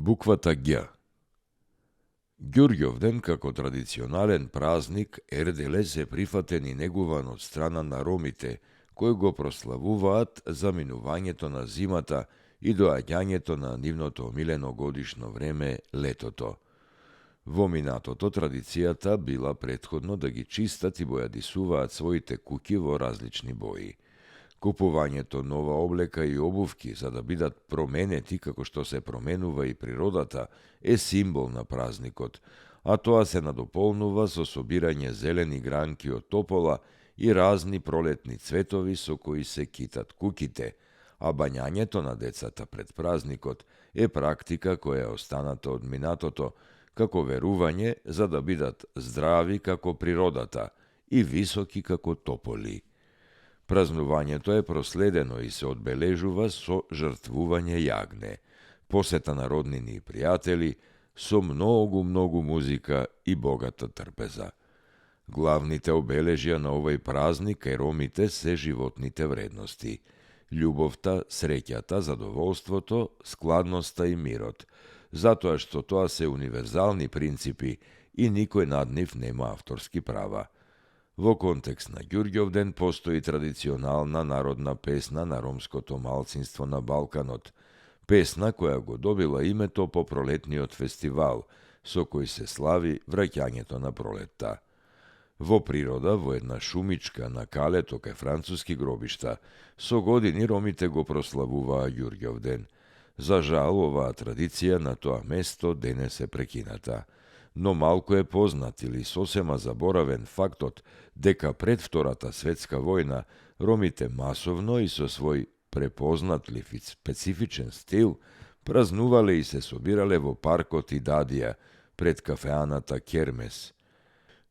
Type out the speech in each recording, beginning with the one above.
Буквата Г. Ѓурѓовден како традиционален празник ерделе се прифатен и негуван од страна на ромите, кои го прославуваат за минувањето на зимата и доаѓањето на нивното омилено годишно време летото. Во минатото традицијата била претходно да ги чистат и бојадисуваат своите куќи во различни бои. Купувањето нова облека и обувки за да бидат променети како што се променува и природата е символ на празникот, а тоа се надополнува со собирање зелени гранки од топола и разни пролетни цветови со кои се китат куќите, а бањањето на децата пред празникот е практика која е останата од минатото, како верување за да бидат здрави како природата и високи како тополи. Празнувањето е проследено и се одбележува со жртвување јагне, посета на роднини и пријатели, со многу музика и богата трпеза. Главните обележја на овој празник кај ромите се животните вредности: љубовта, среќата, задоволството, складноста и мирот, затоа што тоа се универзални принципи и никој над нив нема авторски права. Во контекст на Ѓурѓовден постои традиционална народна песна на ромското малцинство на Балканот, песна која го добила името по пролетниот фестивал, со кој се слави враќањето на пролетта. Во природа, во една шумичка на калето кај француски гробишта, со години ромите го прославуваа Ѓурѓовден. За жал, оваа традиција на тоа место денес е прекината. Но малку е познат или сосема заборавен фактот дека пред Втората светска војна ромите масовно и со свој препознатлив и специфичен стил празнувале и се собирале во паркот Идадија пред кафеаната Кермес.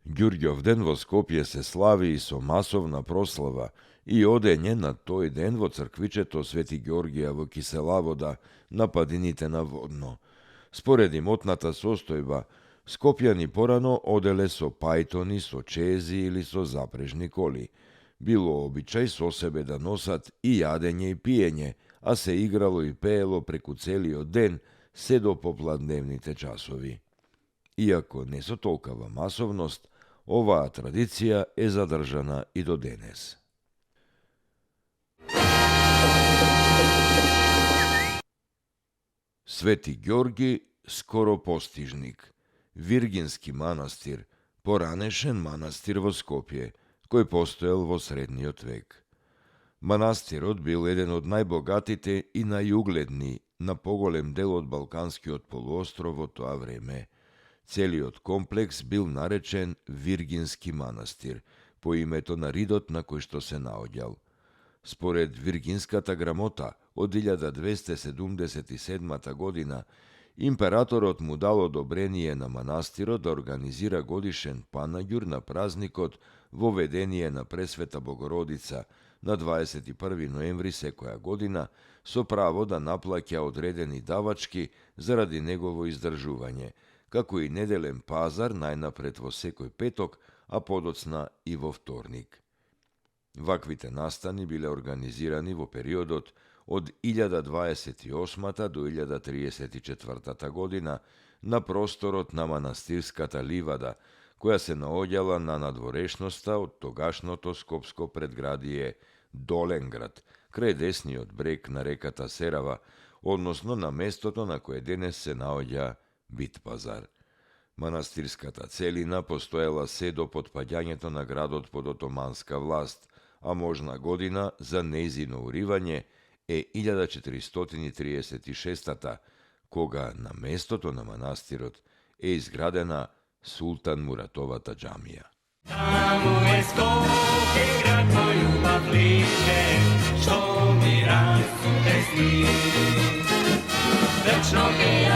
Ѓурѓовден во Скопје се слави и со масовна прослава и одење на тој ден во црквичето Свети Ѓоргија во Киселавода на падините на Водно. Според имотната состојба, скопјани порано оделе со пајтони, со чези или со запрежни коли. Било обичај со себе да носат и јадење и пиење, а се играло и пеело преку целиот ден, се до попладневните часови. Иако не со толкава масовност, оваа традиција е задржана и до денес. Свети Ѓорги Скоропостижник, Виргински манастир, поранешен манастир во Скопје, кој постоел во средниот век. Манастирот бил еден од најбогатите и најугледни на поголем дел од Балканскиот полуостров во тоа време. Целиот комплекс бил наречен Виргински манастир, по името на ридот на кој што се наоѓал. Според Виргинската грамота од 1277 година, императорот му дал одобрение на манастирот да организира годишен панаѓур на празникот во ведение на Пресвета Богородица на 21 ноември секоја година, со право да наплаќа одредени давачки заради негово издржување, како и неделен пазар најнапред во секој петок, а подоцна и во вторник. Ваквите настани биле организирани во периодот од 1028 до 1034 година на просторот на манастирската ливада, која се наоѓала на надворешноста од тогашното скопско предградие Доленград, крај десниот брег на реката Серава, односно на местото на кое денес се наоѓа Битпазар. Манастирската целина постоела се до потпаѓањето на градот под отоманска власт, а можна година за нејзино уривање е 1436-та, кога на местото на манастирот е изградена Султан Муратовата џамија. Таму е Скопје, град мој љубав лише, што ми расте сни. Вечно ќе ја